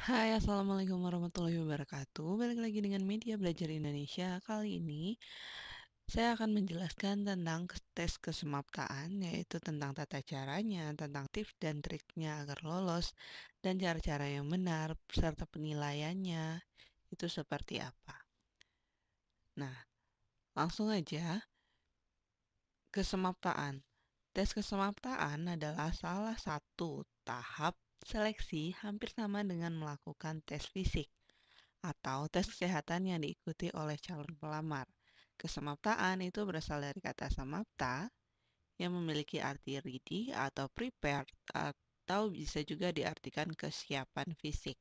Hai, Assalamualaikum warahmatullahi wabarakatuh. Balik lagi dengan Media Belajar Indonesia. Kali ini saya akan menjelaskan tentang tes kesemaptaan, yaitu tentang tata caranya, tentang tips dan triknya agar lolos, dan cara-cara yang benar, serta penilaiannya itu seperti apa. Nah, langsung aja, kesemaptaan. Tes kesemaptaan adalah salah satu tahap seleksi hampir sama dengan melakukan tes fisik atau tes kesehatan yang diikuti oleh calon pelamar. Kesemaptaan itu berasal dari kata samapta yang memiliki arti ready atau prepared atau bisa juga diartikan kesiapan fisik.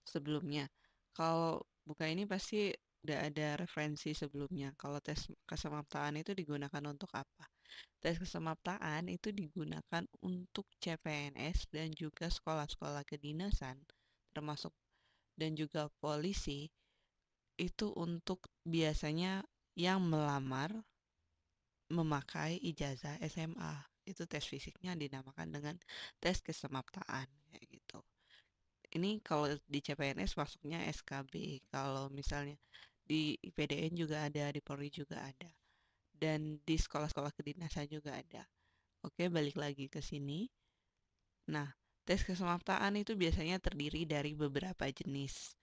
Sebelumnya, kalau buka ini pasti udah ada referensi sebelumnya. Kalau tes kesemaptaan itu digunakan untuk apa? Tes kesemaptaan itu digunakan untuk CPNS dan juga sekolah-sekolah kedinasan, termasuk dan juga polisi itu untuk biasanya yang melamar memakai ijazah SMA. Itu tes fisiknya dinamakan dengan tes kesemaptaan kayak gitu. Ini kalau di CPNS masuknya SKB. Kalau misalnya di IPDN juga ada, di Polri juga ada. Dan di sekolah-sekolah kedinasan juga ada. Oke, balik lagi ke sini. Nah, tes kesemaptaan itu biasanya terdiri dari beberapa jenis.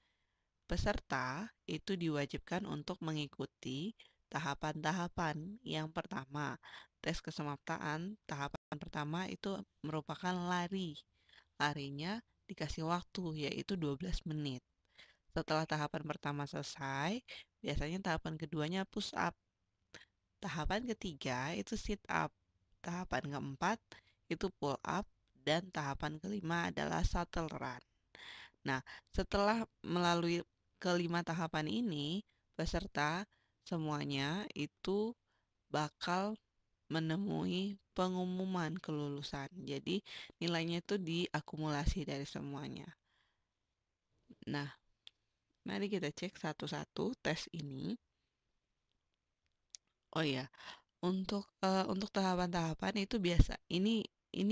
Peserta itu diwajibkan untuk mengikuti tahapan-tahapan. Yang pertama, tes kesemaptaan, tahapan pertama itu merupakan lari. Larinya dikasih waktu, yaitu 12 menit. Setelah tahapan pertama selesai, biasanya tahapan keduanya push up. Tahapan ketiga itu sit up. Tahapan keempat itu pull up. Dan tahapan kelima adalah shuttle run. Nah, setelah melalui kelima tahapan ini, peserta semuanya itu bakal menemui pengumuman kelulusan. Jadi, nilainya itu diakumulasi dari semuanya. Nah, mari kita cek satu-satu tes ini. Oh ya, untuk tahapan-tahapan itu biasa. Ini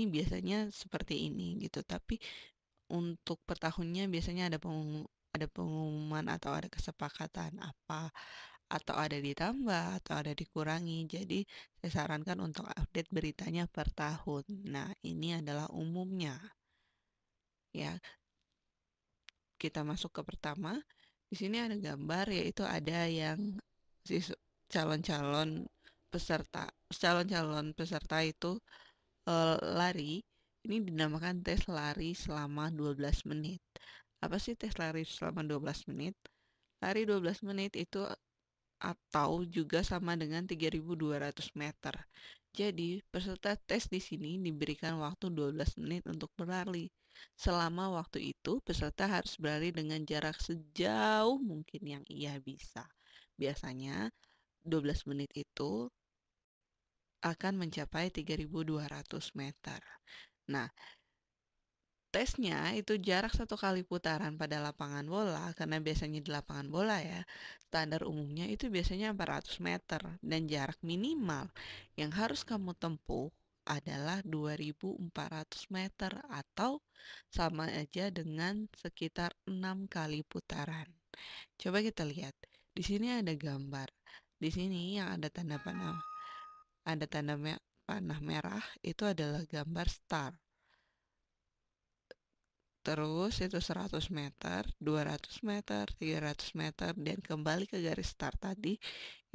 biasanya seperti ini gitu, tapi untuk per tahunnya biasanya ada pengumuman atau ada kesepakatan apa atau ada ditambah atau ada dikurangi. Jadi saya sarankan untuk update beritanya per tahun. Nah, ini adalah umumnya. Ya, kita masuk ke pertama. Di sini ada gambar yaitu ada yang calon-calon peserta. Calon-calon peserta itu lari. Ini dinamakan tes lari selama 12 menit. Apa sih tes lari selama 12 menit? Lari 12 menit itu atau juga sama dengan 3.200 meter. Jadi, peserta tes di sini diberikan waktu 12 menit untuk berlari. Selama waktu itu, peserta harus berlari dengan jarak sejauh mungkin yang ia bisa. Biasanya 12 menit itu akan mencapai 3.200 meter. Nah, tesnya itu jarak satu kali putaran pada lapangan bola, karena biasanya di lapangan bola ya, standar umumnya itu biasanya 400 meter, dan jarak minimal yang harus kamu tempuh adalah 2.400 meter atau sama aja dengan sekitar 6 kali putaran. Coba kita lihat, di sini ada gambar, di sini yang ada tanda panah, panah merah itu adalah gambar start. Terus itu 100 meter, 200 meter, 300 meter, dan kembali ke garis start tadi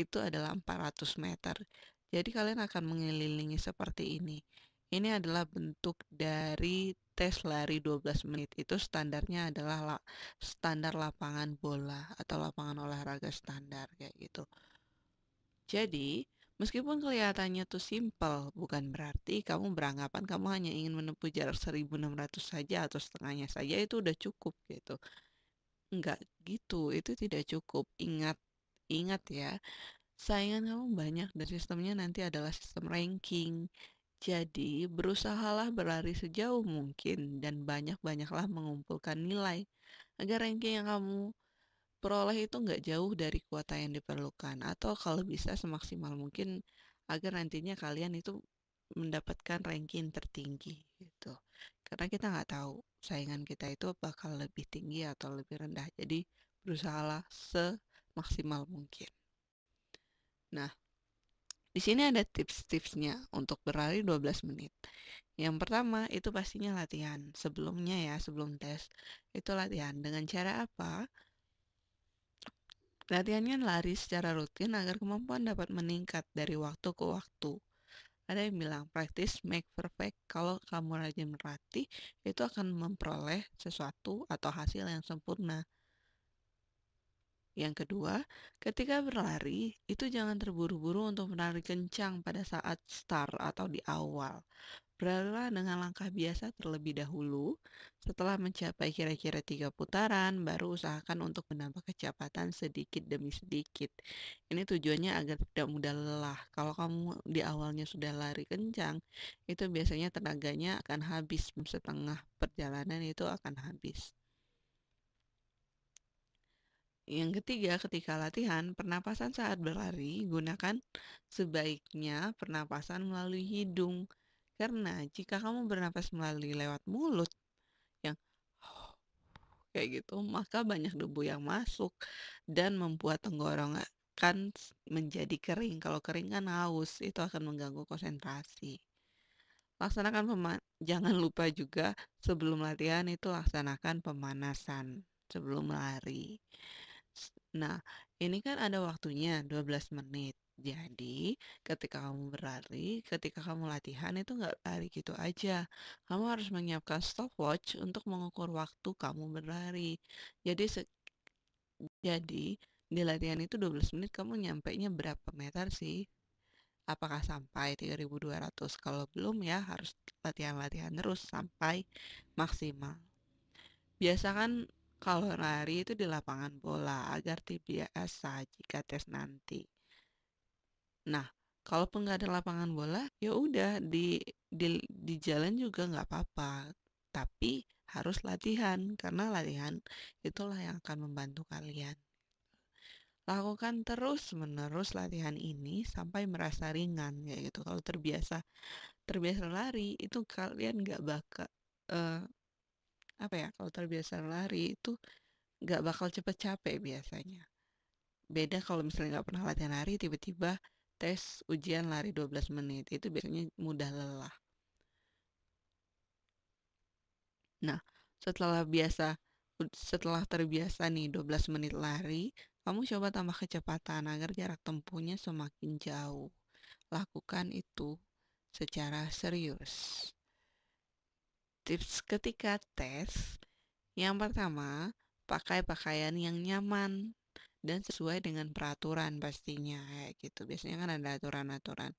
itu adalah 400 meter. Jadi kalian akan mengelilingi seperti ini. Ini adalah bentuk dari tes lari 12 menit. Itu standarnya adalah standar lapangan bola atau lapangan olahraga standar kayak gitu. Jadi, meskipun kelihatannya tuh simple, bukan berarti kamu beranggapan kamu hanya ingin menempuh jarak 1.600 saja atau setengahnya saja itu udah cukup gitu. Enggak gitu, itu tidak cukup. Ingat, ingat ya, saingan kamu banyak dan sistemnya nanti adalah sistem ranking. Jadi, berusahalah berlari sejauh mungkin dan banyak-banyaklah mengumpulkan nilai agar ranking yang kamu peroleh itu nggak jauh dari kuota yang diperlukan atau kalau bisa semaksimal mungkin agar nantinya kalian itu mendapatkan ranking tertinggi gitu. karena kita nggak tahu saingan kita itu bakal lebih tinggi atau lebih rendah. Jadi berusahalah semaksimal mungkin. Nah, di sini ada tips-tipsnya untuk berlari 12 menit. Yang pertama itu pastinya latihan. Sebelumnya ya, sebelum tes, itu latihan. Dengan cara apa? Latihannya lari secara rutin agar kemampuan dapat meningkat dari waktu ke waktu. Ada yang bilang practice make perfect. Kalau kamu rajin berlatih, itu akan memperoleh sesuatu atau hasil yang sempurna. Yang kedua, ketika berlari, itu jangan terburu-buru untuk berlari kencang pada saat start atau di awal. Berlarilah dengan langkah biasa terlebih dahulu. Setelah mencapai kira-kira 3 putaran, baru usahakan untuk menambah kecepatan sedikit demi sedikit. Ini tujuannya agar tidak mudah lelah. Kalau kamu di awalnya sudah lari kencang, itu biasanya tenaganya akan habis. Setengah perjalanan itu akan habis. Yang ketiga, ketika latihan, pernapasan saat berlari, gunakan sebaiknya pernapasan melalui hidung. Karena jika kamu bernapas melalui lewat mulut yang kayak gitu, maka banyak debu yang masuk dan membuat tenggorokan menjadi kering. Kalau kering kan haus, itu akan mengganggu konsentrasi. Jangan lupa juga sebelum latihan itu laksanakan pemanasan sebelum lari. Nah, ini kan ada waktunya 12 menit. Jadi, ketika kamu berlari, ketika kamu latihan itu nggak lari gitu aja. Kamu harus menyiapkan stopwatch untuk mengukur waktu kamu berlari. Jadi, jadi di latihan itu 12 menit kamu nyampainya berapa meter sih? Apakah sampai 3.200? Kalau belum ya harus latihan-latihan terus sampai maksimal. Biasakan kalau lari itu di lapangan bola agar terbiasa jika tes nanti. Nah, kalaupun nggak ada lapangan bola, ya udah di jalan juga nggak apa-apa. Tapi harus latihan karena latihan itulah yang akan membantu kalian. Lakukan terus-menerus latihan ini sampai merasa ringan kayak gitu. Kalau terbiasa lari itu kalian nggak bakal eh, apa ya? Kalau terbiasa lari itu nggak bakal cepet capek biasanya. Beda kalau misalnya nggak pernah latihan lari, tiba-tiba tes ujian lari 12 menit. Itu biasanya mudah lelah. Nah, setelah terbiasa nih 12 menit lari, kamu coba tambah kecepatan agar jarak tempuhnya semakin jauh. Lakukan itu secara serius. Tips ketika tes, yang pertama, pakai pakaian yang nyaman dan sesuai dengan peraturan pastinya kayak gitu. Biasanya kan ada aturan-aturan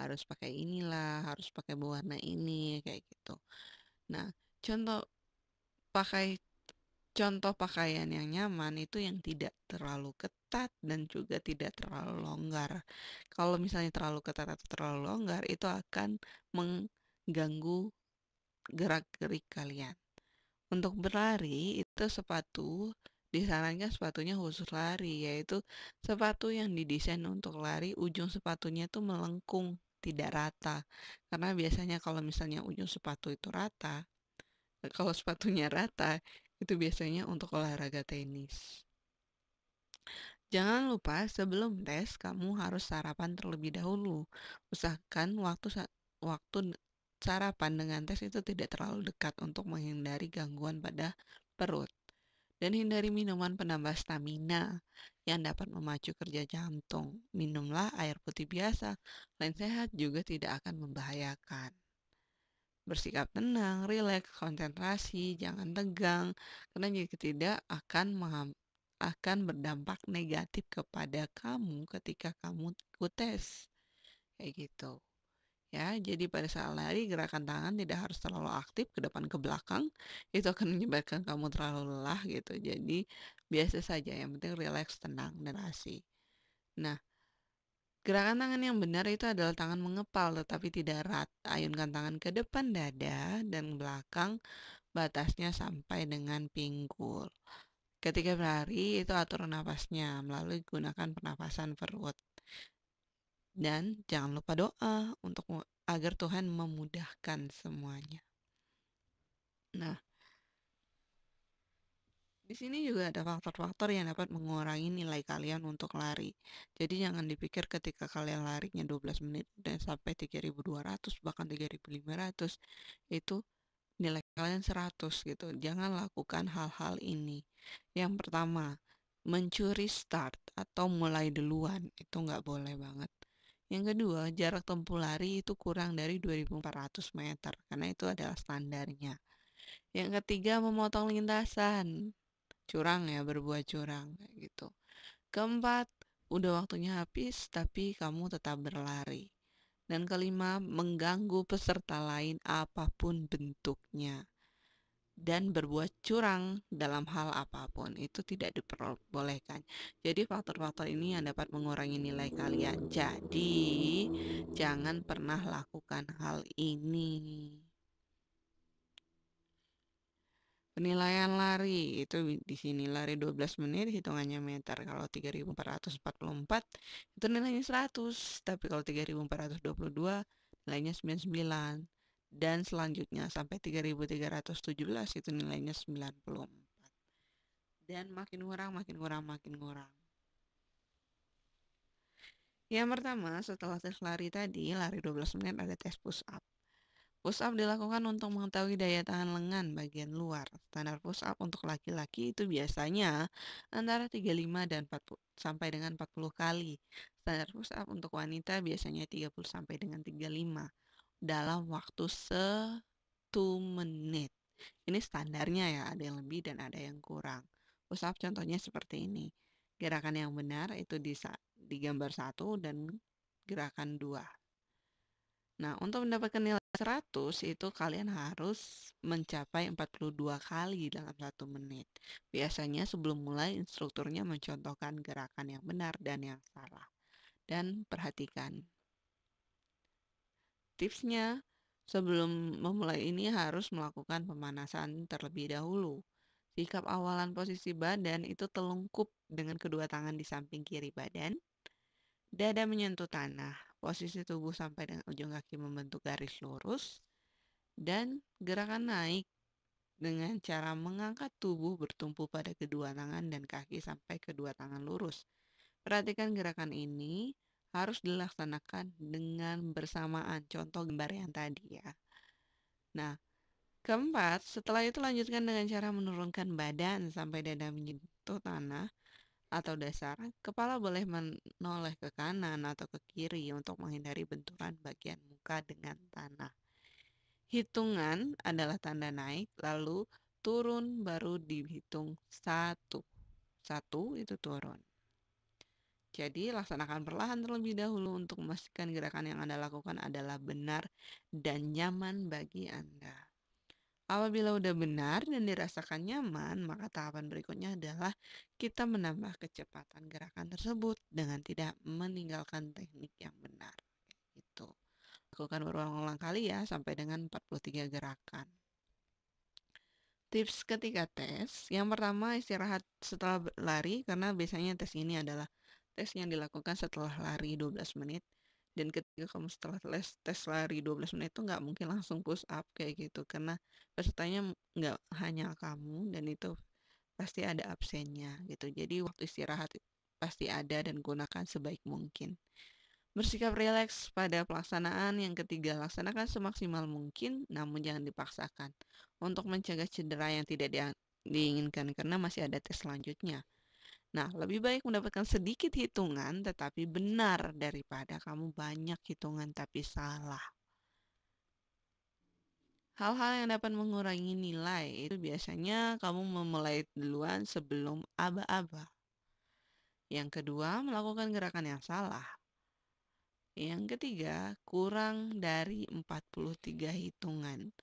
harus pakai inilah, harus pakai warna ini kayak gitu. Nah, contoh pakai contoh pakaian yang nyaman itu yang tidak terlalu ketat dan juga tidak terlalu longgar. Kalau misalnya terlalu ketat atau terlalu longgar itu akan mengganggu gerak-gerik kalian. Untuk berlari itu disarankan sepatunya khusus lari, yaitu sepatu yang didesain untuk lari, ujung sepatunya itu melengkung, tidak rata. Karena biasanya kalau misalnya ujung sepatu itu rata, kalau sepatunya rata, itu biasanya untuk olahraga tenis. Jangan lupa sebelum tes kamu harus sarapan terlebih dahulu. Usahakan waktu sarapan dengan tes itu tidak terlalu dekat untuk menghindari gangguan pada perut. Dan hindari minuman penambah stamina yang dapat memacu kerja jantung. Minumlah air putih biasa, lain sehat juga tidak akan membahayakan. Bersikap tenang, rileks, konsentrasi, jangan tegang, karena jika tidak akan berdampak negatif kepada kamu ketika kamu ikut tes. Kayak gitu. Ya, jadi pada saat lari gerakan tangan tidak harus terlalu aktif ke depan ke belakang. Itu akan menyebabkan kamu terlalu lelah gitu. Jadi biasa saja, yang penting rileks, tenang, dan asik. Nah, gerakan tangan yang benar itu adalah tangan mengepal tetapi tidak erat. Ayunkan tangan ke depan dada dan belakang batasnya sampai dengan pinggul. Ketika berlari itu atur nafasnya melalui gunakan pernapasan perut. Dan jangan lupa doa untuk agar Tuhan memudahkan semuanya. Nah, di sini juga ada faktor-faktor yang dapat mengurangi nilai kalian untuk lari. Jadi jangan dipikir ketika kalian larinya 12 menit dan sampai 3.200 bahkan 3.500 itu nilai kalian 100 gitu. Jangan lakukan hal-hal ini. Yang pertama, mencuri start atau mulai duluan itu nggak boleh banget. Yang kedua, jarak tempuh lari itu kurang dari 2.400 meter karena itu adalah standarnya. Yang ketiga, memotong lintasan. Curang ya, berbuat curang kayak gitu. Keempat, udah waktunya habis tapi kamu tetap berlari. Dan kelima, mengganggu peserta lain apapun bentuknya. Dan berbuat curang dalam hal apapun itu tidak diperbolehkan. Jadi faktor-faktor ini yang dapat mengurangi nilai kalian. Jadi jangan pernah lakukan hal ini. Penilaian lari itu di sini lari 12 menit hitungannya meter. Kalau 3.444 itu nilainya 100, tapi kalau 3.422 nilainya 99. Dan selanjutnya sampai 3.317 itu nilainya 94. Dan makin kurang, makin kurang, makin kurang. Yang pertama, setelah tes lari tadi, lari 12 menit ada tes push up. Push up dilakukan untuk mengetahui daya tahan lengan bagian luar. Standar push up untuk laki-laki itu biasanya antara 35 dan 40 sampai dengan 40 kali. Standar push up untuk wanita biasanya 30 sampai dengan 35 dalam waktu 1 menit. Ini standarnya ya, ada yang lebih dan ada yang kurang. Push up contohnya seperti ini. Gerakan yang benar itu di gambar 1 dan gerakan 2. Nah, untuk mendapatkan nilai 100 itu kalian harus mencapai 42 kali dalam 1 menit. Biasanya sebelum mulai instrukturnya mencontohkan gerakan yang benar dan yang salah. Dan perhatikan tipsnya, sebelum memulai ini harus melakukan pemanasan terlebih dahulu. Sikap awalan posisi badan itu telungkup dengan kedua tangan di samping kiri badan. Dada menyentuh tanah, posisi tubuh sampai dengan ujung kaki membentuk garis lurus, dan gerakan naik dengan cara mengangkat tubuh bertumpu pada kedua tangan dan kaki sampai kedua tangan lurus. Perhatikan gerakan ini harus dilaksanakan dengan bersamaan, contoh gambar yang tadi ya. Nah, keempat, setelah itu lanjutkan dengan cara menurunkan badan sampai dada menyentuh tanah atau dasar, kepala boleh menoleh ke kanan atau ke kiri untuk menghindari benturan bagian muka dengan tanah. Hitungan adalah tanda naik, lalu turun baru dihitung 1. 1 itu turun. Jadi laksanakan perlahan terlebih dahulu untuk memastikan gerakan yang Anda lakukan adalah benar dan nyaman bagi Anda. Apabila udah benar dan dirasakan nyaman, maka tahapan berikutnya adalah kita menambah kecepatan gerakan tersebut dengan tidak meninggalkan teknik yang benar. Gitu. Lakukan berulang-ulang kali ya sampai dengan 43 gerakan. Tips ketika tes, yang pertama istirahat setelah lari karena biasanya tes ini adalah tes yang dilakukan setelah lari 12 menit. Dan ketika kamu setelah tes lari 12 menit itu nggak mungkin langsung push up kayak gitu karena pesertanya nggak hanya kamu dan itu pasti ada absennya gitu. Jadi waktu istirahat pasti ada dan gunakan sebaik mungkin. Bersikap rileks pada pelaksanaan. Yang ketiga, laksanakan semaksimal mungkin namun jangan dipaksakan untuk mencegah cedera yang tidak diinginkan karena masih ada tes selanjutnya. Nah, lebih baik mendapatkan sedikit hitungan tetapi benar daripada kamu banyak hitungan tapi salah. Hal-hal yang dapat mengurangi nilai itu biasanya kamu memulai duluan sebelum aba-aba. Yang kedua, melakukan gerakan yang salah. Yang ketiga, kurang dari 43 hitungan.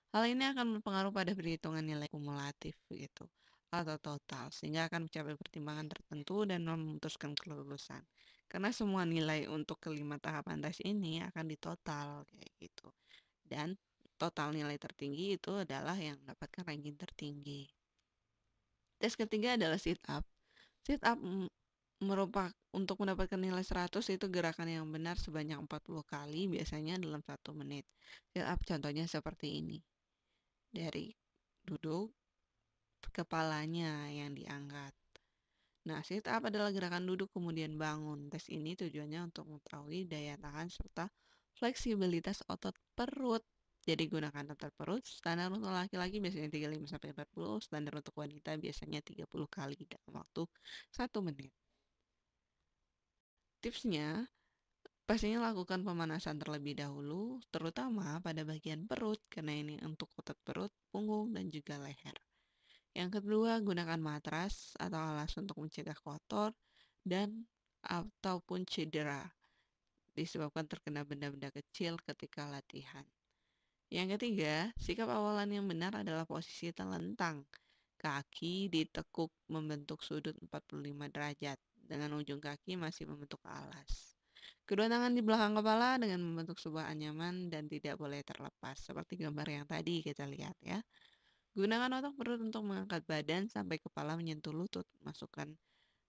Hal ini akan berpengaruh pada perhitungan nilai kumulatif gitu atau total sehingga akan mencapai pertimbangan tertentu dan memutuskan kelulusan. Karena semua nilai untuk kelima tahapan tes ini akan ditotal kayak gitu. Dan total nilai tertinggi itu adalah yang mendapatkan ranking tertinggi. Tes ketiga adalah sit up. Sit up merupakan untuk mendapatkan nilai 100 itu gerakan yang benar sebanyak 40 kali biasanya dalam 1 menit. Sit up contohnya seperti ini. Dari duduk, kepalanya yang diangkat. Nah, sit up adalah gerakan duduk kemudian bangun. Tes ini tujuannya untuk mengetahui daya tahan serta fleksibilitas otot perut. Jadi gunakan otot perut, standar untuk laki-laki biasanya 35-40, standar untuk wanita biasanya 30 kali dalam waktu 1 menit. Tipsnya, pastinya lakukan pemanasan terlebih dahulu, terutama pada bagian perut, karena ini untuk otot perut, punggung, dan juga leher. Yang kedua, gunakan matras atau alas untuk mencegah kotor dan ataupun cedera disebabkan terkena benda-benda kecil ketika latihan. Yang ketiga, sikap awalan yang benar adalah posisi telentang. Kaki ditekuk membentuk sudut 45 derajat dengan ujung kaki masih membentuk alas. Kedua tangan di belakang kepala dengan membentuk sebuah anyaman dan tidak boleh terlepas, seperti gambar yang tadi kita lihat ya. Gunakan otot perut untuk mengangkat badan sampai kepala menyentuh lutut. Masukkan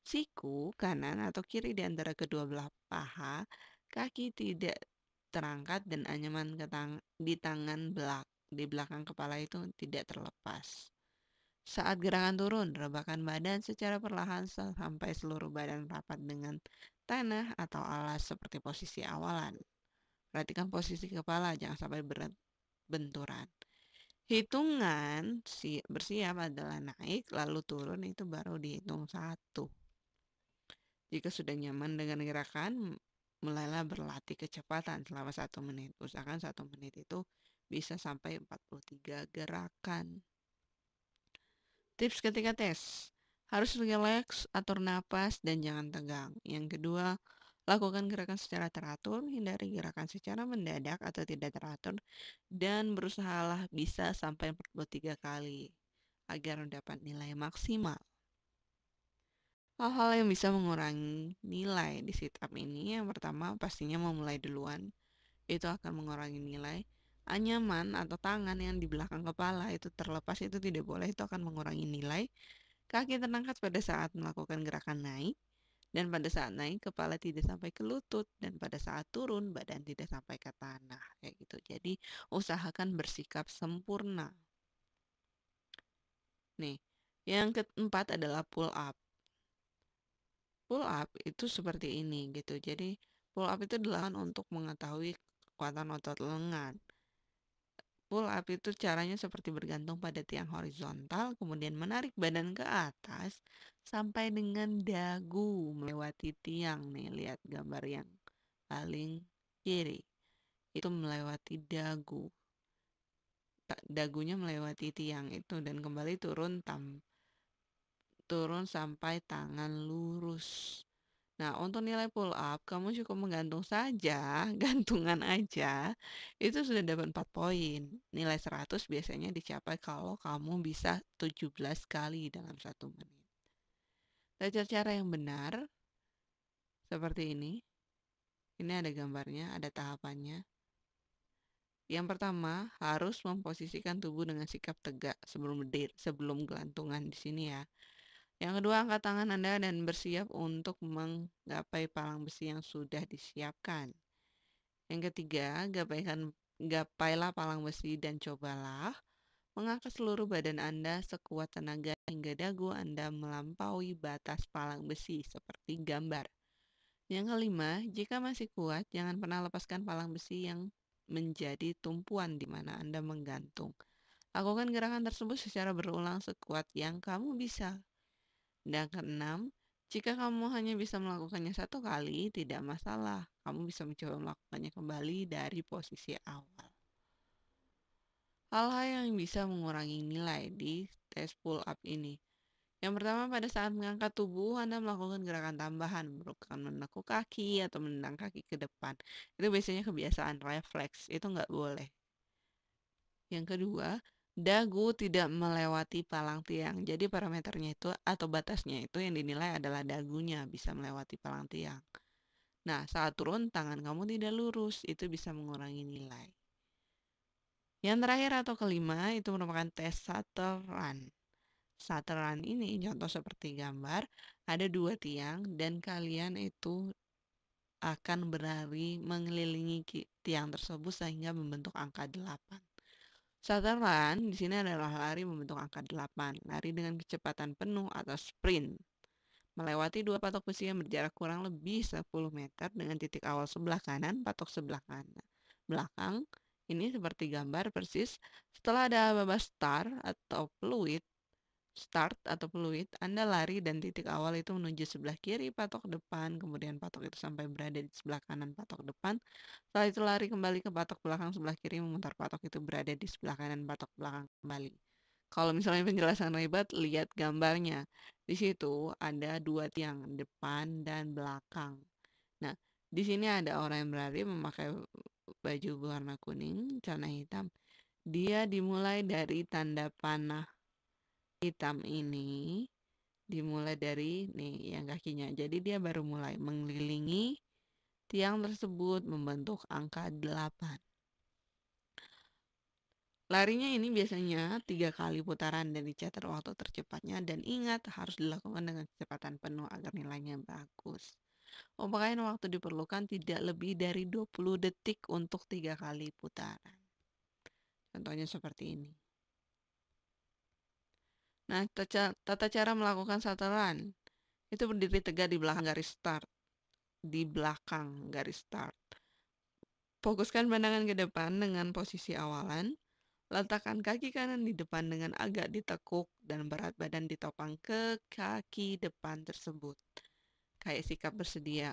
siku kanan atau kiri di antara kedua belah paha. Kaki tidak terangkat dan anyaman di tangan di belakang kepala itu tidak terlepas. Saat gerakan turun, rebahkan badan secara perlahan sampai seluruh badan rapat dengan tanah atau alas seperti posisi awalan. Perhatikan posisi kepala, jangan sampai benturan. Hitungan bersiap adalah naik lalu turun, itu baru dihitung 1. Jika sudah nyaman dengan gerakan, mulailah berlatih kecepatan selama 1 menit. Usahakan 1 menit itu bisa sampai 43 gerakan. Tips ketika tes, harus rileks, atur napas, dan jangan tegang. Yang kedua, lakukan gerakan secara teratur, hindari gerakan secara mendadak atau tidak teratur, dan berusahalah bisa sampai 43 kali agar mendapat nilai maksimal. Hal-hal yang bisa mengurangi nilai di sit up ini, yang pertama pastinya memulai duluan, itu akan mengurangi nilai. Anyaman atau tangan yang di belakang kepala itu terlepas, itu tidak boleh, itu akan mengurangi nilai. Kaki terangkat pada saat melakukan gerakan naik, dan pada saat naik kepala tidak sampai ke lutut, dan pada saat turun badan tidak sampai ke tanah, kayak gitu. Jadi usahakan bersikap sempurna. Nih, yang keempat adalah pull up. Pull up itu seperti ini gitu. Jadi pull up itu dilakukan untuk mengetahui kekuatan otot lengan. Pull up itu caranya seperti bergantung pada tiang horizontal, kemudian menarik badan ke atas sampai dengan dagu melewati tiang. Nih, lihat gambar yang paling kiri. Itu melewati dagu. Dagunya melewati tiang itu dan kembali turun sampai tangan lurus. Nah, untuk nilai pull up, kamu cukup menggantung saja, gantungan aja, itu sudah dapat 4 poin. Nilai 100 biasanya dicapai kalau kamu bisa 17 kali dalam 1 menit. Belajar cara yang benar, seperti ini. Ini ada gambarnya, ada tahapannya. Yang pertama, harus memposisikan tubuh dengan sikap tegak sebelum berdiri, sebelum gelantungan di sini ya. Yang kedua, angkat tangan Anda dan bersiap untuk menggapai palang besi yang sudah disiapkan. Yang ketiga, gapailah palang besi dan cobalah mengangkat seluruh badan Anda sekuat tenaga hingga dagu Anda melampaui batas palang besi seperti gambar. Yang kelima, jika masih kuat, jangan pernah lepaskan palang besi yang menjadi tumpuan di mana Anda menggantung. Lakukan gerakan tersebut secara berulang sekuat yang kamu bisa. Dan keenam, jika kamu hanya bisa melakukannya 1 kali, tidak masalah. Kamu bisa mencoba melakukannya kembali dari posisi awal. Hal-hal yang bisa mengurangi nilai di tes pull up ini. Yang pertama, pada saat mengangkat tubuh, Anda melakukan gerakan tambahan, berupa menekuk kaki atau menendang kaki ke depan. Itu biasanya kebiasaan refleks, itu nggak boleh. Yang kedua, dagu tidak melewati palang tiang. Jadi parameternya itu atau batasnya itu yang dinilai adalah dagunya bisa melewati palang tiang. Nah, saat turun tangan kamu tidak lurus, itu bisa mengurangi nilai. Yang terakhir atau kelima itu merupakan tes shuttle run. Shuttle run ini contoh seperti gambar, ada 2 tiang dan kalian itu akan berlari mengelilingi tiang tersebut sehingga membentuk angka 8. Starter run di sini adalah lari membentuk angka 8, lari dengan kecepatan penuh atau sprint. Melewati dua patok besi yang berjarak kurang lebih 10 meter dengan titik awal sebelah kanan, patok sebelah kanan. Belakang, ini seperti gambar persis. Setelah ada aba-aba start atau fluid, Anda lari dan titik awal itu menuju sebelah kiri patok depan, kemudian patok itu sampai berada di sebelah kanan patok depan. Setelah itu lari kembali ke patok belakang sebelah kiri, memutar patok itu berada di sebelah kanan patok belakang kembali. Kalau misalnya penjelasan ribet, lihat gambarnya. Di situ ada dua tiang, depan dan belakang. Nah, di sini ada orang yang berlari memakai baju berwarna kuning, celana hitam. Dia dimulai dari tanda panah hitam ini, dimulai dari nih yang kakinya. Jadi dia baru mulai mengelilingi tiang tersebut membentuk angka 8. Larinya ini biasanya 3 kali putaran dan dicatat waktu tercepatnya, dan ingat harus dilakukan dengan kecepatan penuh agar nilainya bagus. Pemakaian waktu diperlukan tidak lebih dari 20 detik untuk 3 kali putaran. Contohnya seperti ini. Nah, tata cara melakukan satu run itu berdiri tegak di belakang garis start. Di belakang garis start. Fokuskan pandangan ke depan dengan posisi awalan. Letakkan kaki kanan di depan dengan agak ditekuk dan berat badan ditopang ke kaki depan tersebut. Kayak sikap bersedia.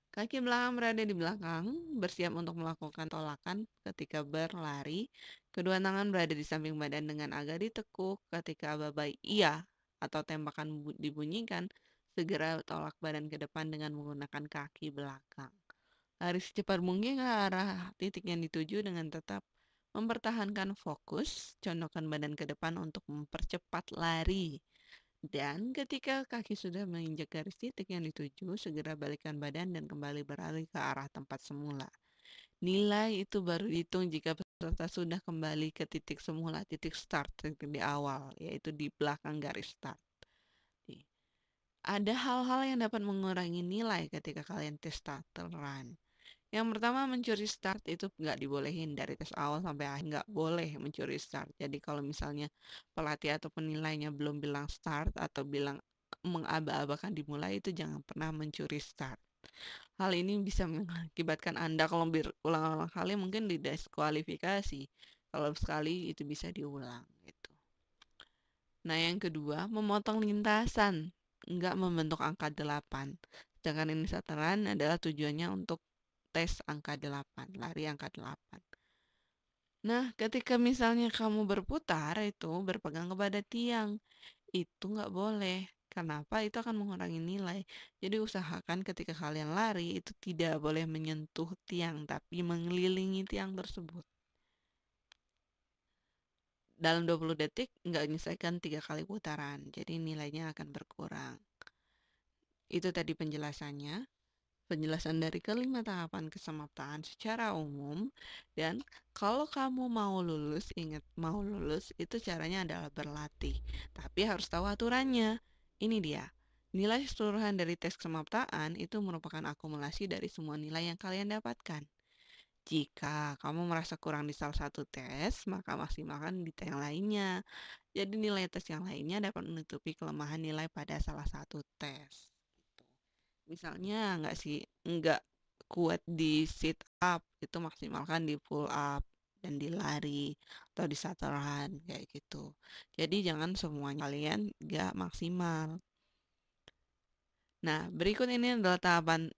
Kaki belakang berada di belakang, bersiap untuk melakukan tolakan ketika berlari. Kedua tangan berada di samping badan dengan agak ditekuk. Ketika aba-aba iya atau tembakan dibunyikan, segera tolak badan ke depan dengan menggunakan kaki belakang. Lari secepat mungkin ke arah titik yang dituju dengan tetap mempertahankan fokus, condongkan badan ke depan untuk mempercepat lari. Dan ketika kaki sudah menginjak garis titik yang dituju, segera balikkan badan dan kembali beralih ke arah tempat semula. Nilai itu baru dihitung jika peserta sudah kembali ke titik semula, titik start, titik di awal, yaitu di belakang garis start. Ada hal-hal yang dapat mengurangi nilai ketika kalian tes starter run. Yang pertama, mencuri start itu nggak dibolehin dari tes awal sampai akhir, nggak boleh mencuri start. Jadi kalau misalnya pelatih atau penilainya belum bilang start atau bilang mengaba-abakan dimulai, itu jangan pernah mencuri start. Hal ini bisa mengakibatkan Anda kalau berulang-ulang kali mungkin didiskualifikasi. Kalau sekali itu bisa diulang gitu. Nah, yang kedua, memotong lintasan, nggak membentuk angka 8. Sedangkan ini sataran adalah tujuannya untuk tes angka 8, lari angka 8. Nah, ketika misalnya kamu berputar itu berpegang kepada tiang, itu nggak boleh. Kenapa? Itu akan mengurangi nilai. Jadi usahakan ketika kalian lari itu tidak boleh menyentuh tiang, tapi mengelilingi tiang tersebut. Dalam 20 detik nggak menyelesaikan 3 kali putaran, jadi nilainya akan berkurang. Itu tadi penjelasannya. Penjelasan dari kelima tahapan kesamaptaan secara umum. Dan kalau kamu mau lulus, ingat mau lulus itu caranya adalah berlatih, tapi harus tahu aturannya. Ini dia, nilai keseluruhan dari tes kesamaptaan itu merupakan akumulasi dari semua nilai yang kalian dapatkan. Jika kamu merasa kurang di salah satu tes, maka maksimalkan di tes yang lainnya. Jadi nilai tes yang lainnya dapat menutupi kelemahan nilai pada salah satu tes. Misalnya nggak kuat di sit up, itu maksimalkan di pull up dan di lari atau di shuttle run kayak gitu. Jadi jangan semuanya kalian nggak maksimal. Nah, berikut ini adalah tahapan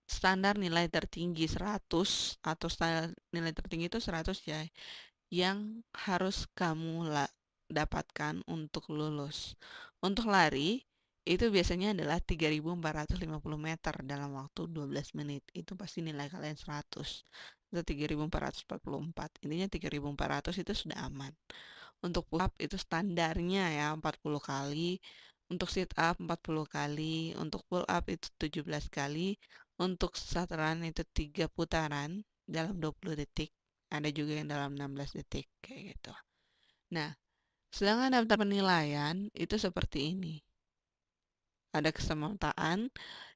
standar nilai tertinggi 100 atau standar nilai tertinggi itu 100 ya, yang harus kamu dapatkan untuk lulus. Untuk lari, itu biasanya adalah 3.450 meter dalam waktu 12 menit. Itu pasti nilai kalian 100 atau 3.444. Intinya 3.400 itu sudah aman. Untuk push up itu standarnya ya 40 kali. Untuk sit up 40 kali. Untuk pull up itu 17 kali. Untuk saturan itu 3 putaran dalam 20 detik. Ada juga yang dalam 16 detik kayak gitu. Nah, sedangkan daftar penilaian itu seperti ini. Ada kesamaptaan.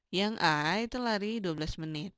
Yang A itu lari 12 menit.